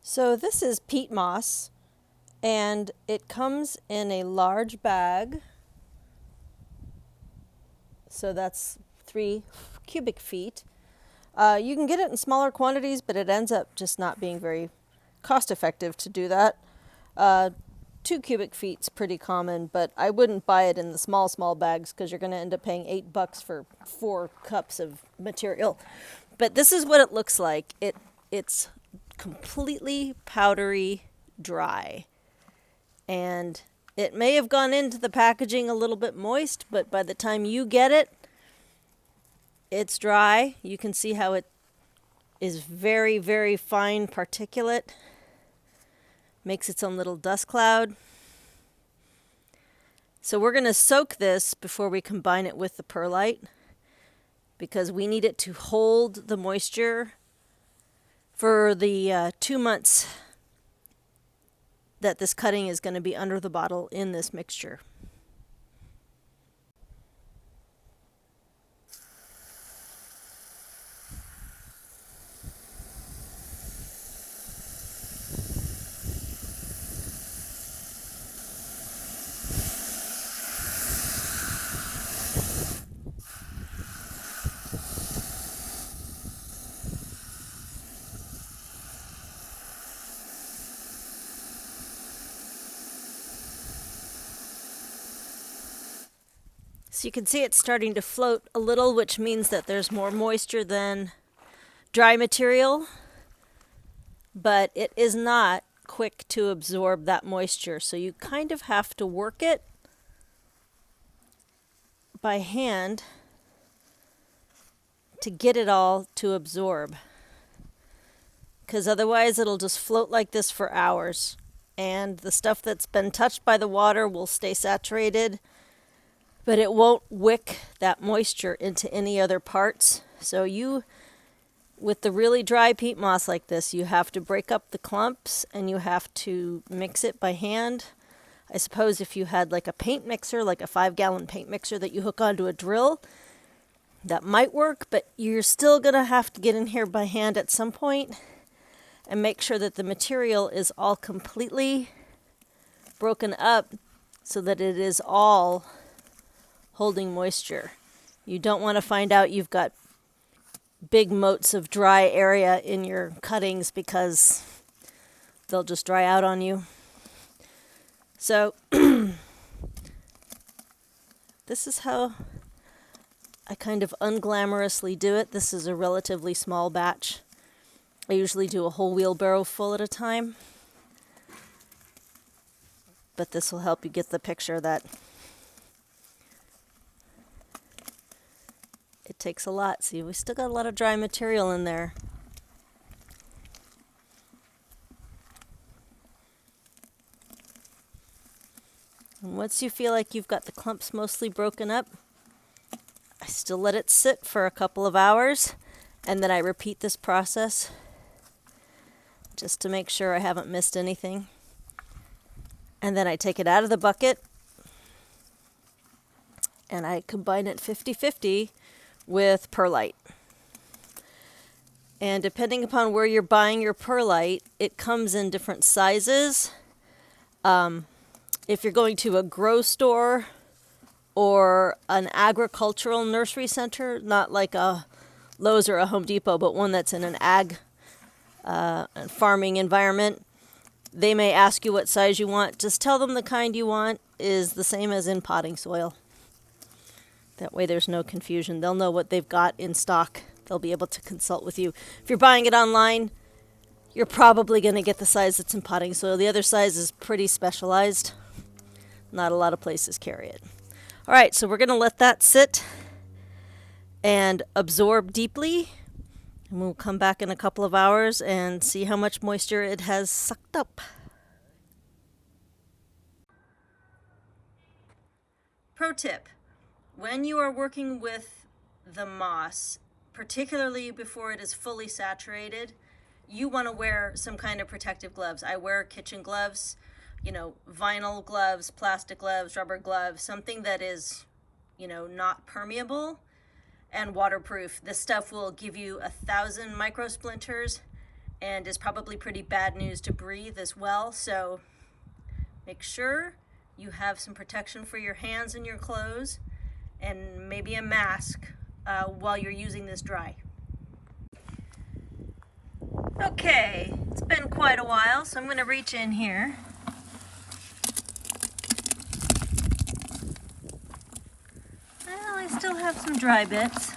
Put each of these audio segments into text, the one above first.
So this is peat moss, and it comes in a large bag. So that's 3 cubic feet. You can get it in smaller quantities, but it ends up just not being very cost effective to do that. 2 cubic feet's pretty common, but I wouldn't buy it in the small bags because you're going to end up paying $8 for 4 cups of material. But this is what it looks like. It's completely powdery dry, and it may have gone into the packaging a little bit moist, but by the time you get it, it's dry. You can see how it is very, very fine particulate. Makes its own little dust cloud. So we're going to soak this before we combine it with the perlite, because we need it to hold the moisture for the 2 months that this cutting is going to be under the bottle in this mixture. So you can see it's starting to float a little, which means that there's more moisture than dry material, but it is not quick to absorb that moisture. So you kind of have to work it by hand to get it all to absorb, because otherwise it'll just float like this for hours, and the stuff that's been touched by the water will stay saturated, but it won't wick that moisture into any other parts. So with the really dry peat moss like this, you have to break up the clumps and you have to mix it by hand. I suppose if you had like a paint mixer, like a 5-gallon paint mixer that you hook onto a drill, that might work, but you're still going to have to get in here by hand at some point and make sure that the material is all completely broken up so that it is all holding moisture. You don't want to find out you've got big moats of dry area in your cuttings, because they'll just dry out on you. So this is how I kind of unglamorously do it. This is a relatively small batch. I usually do a whole wheelbarrow full at a time, but this will help you get the picture that it takes a lot. See, we still got a lot of dry material in there. And once you feel like you've got the clumps mostly broken up, I still let it sit for a couple of hours, and then I repeat this process just to make sure I haven't missed anything. And then I take it out of the bucket and I combine it 50-50 with perlite. And depending upon where you're buying your perlite, it comes in different sizes. If you're going to a grow store or an agricultural nursery center, not like a Lowe's or a Home Depot, but one that's in an ag farming environment, they may ask you what size you want. Just tell them the kind you want is the same as in potting soil. That way there's no confusion. They'll know what they've got in stock. They'll be able to consult with you. If you're buying it online, you're probably going to get the size that's in potting soil. The other size is pretty specialized. Not a lot of places carry it. All right, so we're going to let that sit and absorb deeply. And we'll come back in a couple of hours and see how much moisture it has sucked up. Pro tip: when you are working with the moss, particularly before it is fully saturated, you want to wear some kind of protective gloves. I wear kitchen gloves, vinyl gloves, plastic gloves, rubber gloves, something that is, not permeable and waterproof. This stuff will give you 1,000 micro splinters and is probably pretty bad news to breathe as well. So make sure you have some protection for your hands and your clothes, and maybe a mask while you're using this dry. Okay, it's been quite a while, so I'm going to reach in here. Well, I still have some dry bits,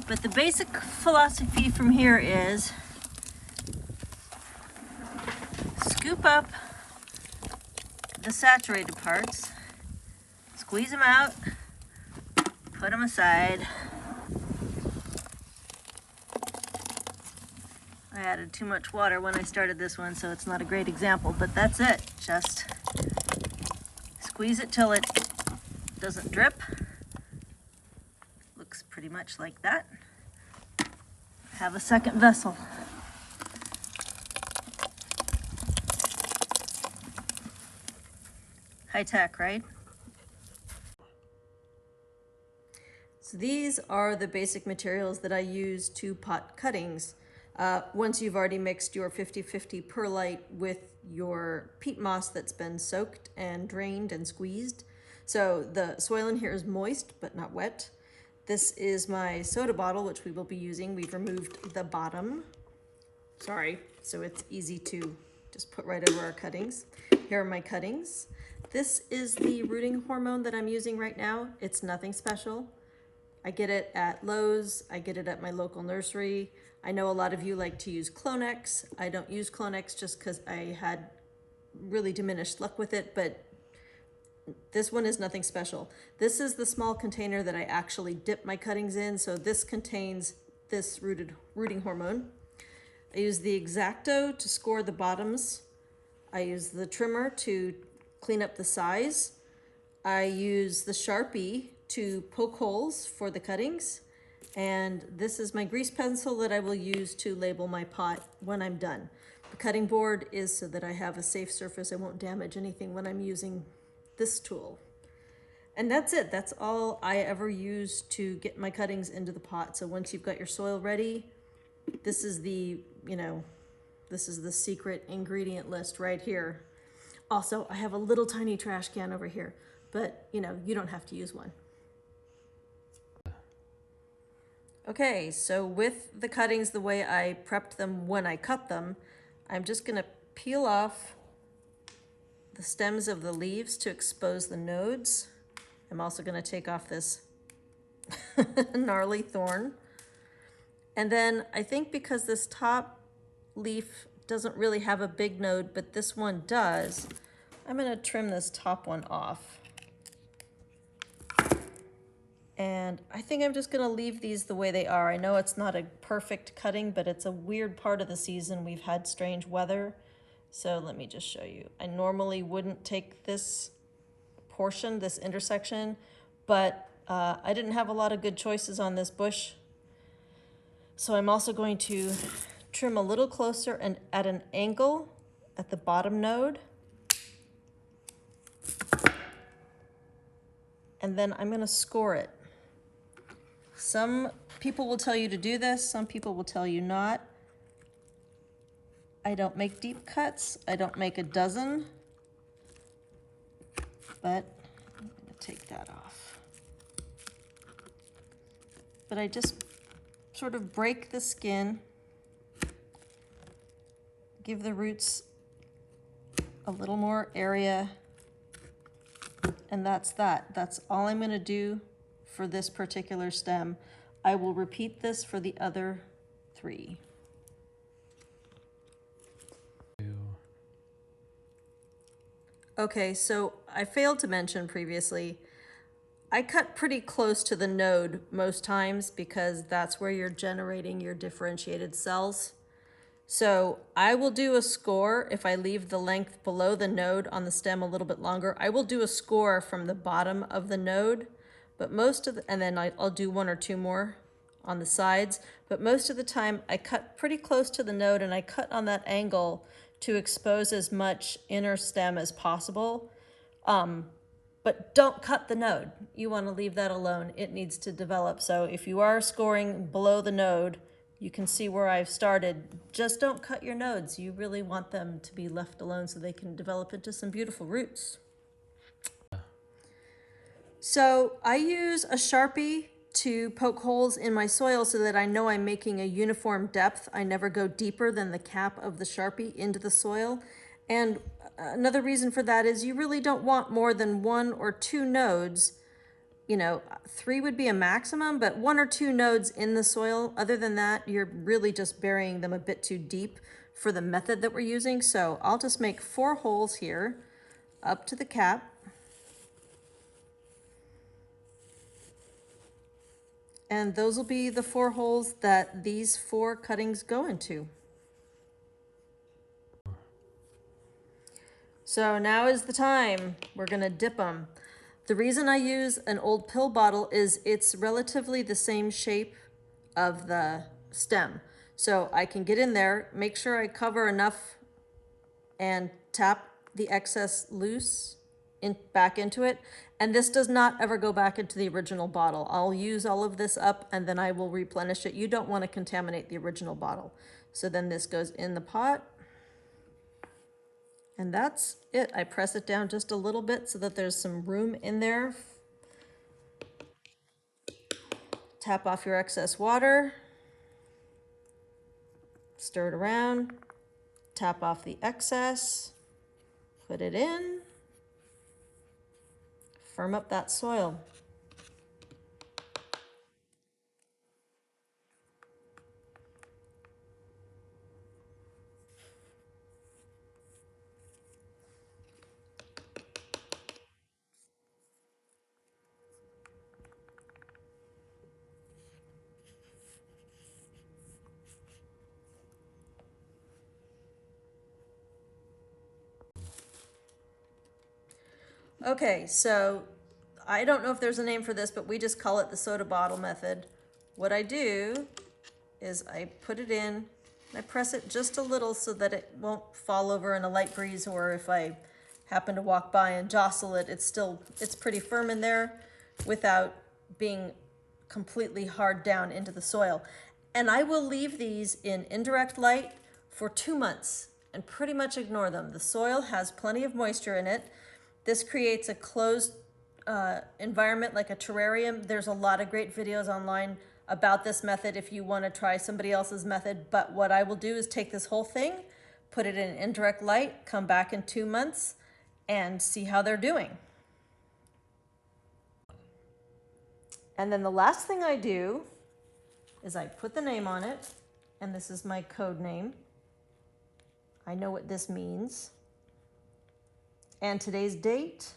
but the basic philosophy from here is scoop up the saturated parts, squeeze them out, put them aside. I added too much water when I started this one, so it's not a great example, but that's it. Just squeeze it till it doesn't drip. Looks pretty much like that. Have a second vessel. High tech, right? So these are the basic materials that I use to pot cuttings. Once you've already mixed your 50-50 perlite with your peat moss that's been soaked and drained and squeezed. So the soil in here is moist but not wet. This is my soda bottle, which we will be using. We've removed the bottom. Sorry, so it's easy to just put right over our cuttings. Here are my cuttings. This is the rooting hormone that I'm using right now. It's nothing special. I get it at Lowe's. I get it at my local nursery. I know a lot of you like to use Clonex. I don't use Clonex just because I had really diminished luck with it, but this one is nothing special. This is the small container that I actually dip my cuttings in. So this contains this rooting hormone. I use the X-Acto to score the bottoms. I use the trimmer to clean up the size. I use the Sharpie to poke holes for the cuttings. And this is my grease pencil that I will use to label my pot when I'm done. The cutting board is so that I have a safe surface. I won't damage anything when I'm using this tool. And that's it. That's all I ever use to get my cuttings into the pot. So once you've got your soil ready, this is the, this is the secret ingredient list right here. Also, I have a little tiny trash can over here, but you don't have to use one. Okay, so with the cuttings, the way I prepped them when I cut them, I'm just gonna peel off the stems of the leaves to expose the nodes. I'm also gonna take off this gnarly thorn. And then I think because this top leaf doesn't really have a big node, but this one does, I'm gonna trim this top one off. And I think I'm just gonna leave these the way they are. I know it's not a perfect cutting, but it's a weird part of the season. We've had strange weather. So let me just show you. I normally wouldn't take this portion, this intersection, but I didn't have a lot of good choices on this bush. So I'm also going to trim a little closer and at an angle at the bottom node. And then I'm gonna score it. Some people will tell you to do this, some people will tell you not. I don't make deep cuts, I don't make a dozen, but I'm gonna take that off. But I just sort of break the skin, give the roots a little more area, and that's that. That's all I'm gonna do for this particular stem. I will repeat this for the other 3. Okay, so I failed to mention previously, I cut pretty close to the node most times because that's where you're generating your differentiated cells. So I will do a score if I leave the length below the node on the stem a little bit longer. I will do a score from the bottom of the node, but and then I'll do 1 or 2 more on the sides. But most of the time I cut pretty close to the node and I cut on that angle to expose as much inner stem as possible. But don't cut the node. You want to leave that alone. It needs to develop. So if you are scoring below the node, You can see where I've started. Just don't cut your nodes. You really want them to be left alone so they can develop into some beautiful roots. So I use a Sharpie to poke holes in my soil so that I know I'm making a uniform depth. I never go deeper than the cap of the Sharpie into the soil. And another reason for that is you really don't want more than 1 or 2 nodes. You know, 3 would be a maximum, but 1 or 2 nodes in the soil. Other than that, you're really just burying them a bit too deep for the method that we're using. So I'll just make 4 holes here up to the cap. And those will be the 4 holes that these 4 cuttings go into. So now is the time. We're gonna dip them. The reason I use an old pill bottle is it's relatively the same shape of the stem. So I can get in there, make sure I cover enough and tap the excess loose back into it. And this does not ever go back into the original bottle. I'll use all of this up and then I will replenish it. You don't want to contaminate the original bottle. So then this goes in the pot. And that's it. I press it down just a little bit so that there's some room in there. Tap off your excess water. Stir it around. Tap off the excess. Put it in. Firm up that soil. Okay, so I don't know if there's a name for this, but we just call it the soda bottle method. What I do is I put it in, and I press it just a little so that it won't fall over in a light breeze, or if I happen to walk by and jostle it, it's pretty firm in there without being completely hard down into the soil. And I will leave these in indirect light for 2 months and pretty much ignore them. The soil has plenty of moisture in it. This creates a closed environment like a terrarium. There's a lot of great videos online about this method if you want to try somebody else's method. But what I will do is take this whole thing, put it in indirect light, come back in 2 months and see how they're doing. And then the last thing I do is I put the name on it, and this is my code name. I know what this means. And today's date,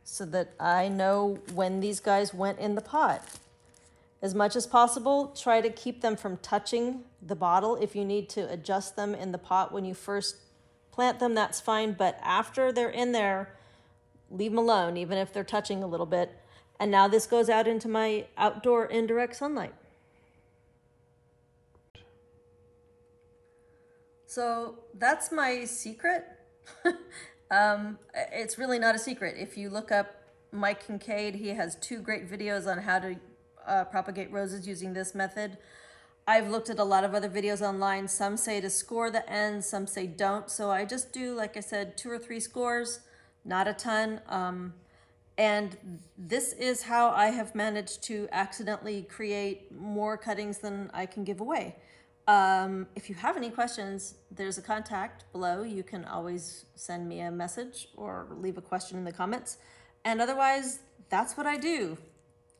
so that I know when these guys went in the pot. As much as possible, try to keep them from touching the bottle. If you need to adjust them in the pot when you first plant them, that's fine. But after they're in there, leave them alone, even if they're touching a little bit. And now this goes out into my outdoor indirect sunlight. So that's my secret. It's really not a secret. If you look up Mike Kincaid, he has 2 great videos on how to propagate roses using this method. I've looked at a lot of other videos online. Some say to score the ends, some say don't. So I just do, like I said, 2 or 3 scores, not a ton. And this is how I have managed to accidentally create more cuttings than I can give away. If you have any questions, there's a contact below. You can always send me a message or leave a question in the comments. And otherwise, that's what I do.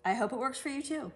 I hope it works for you too.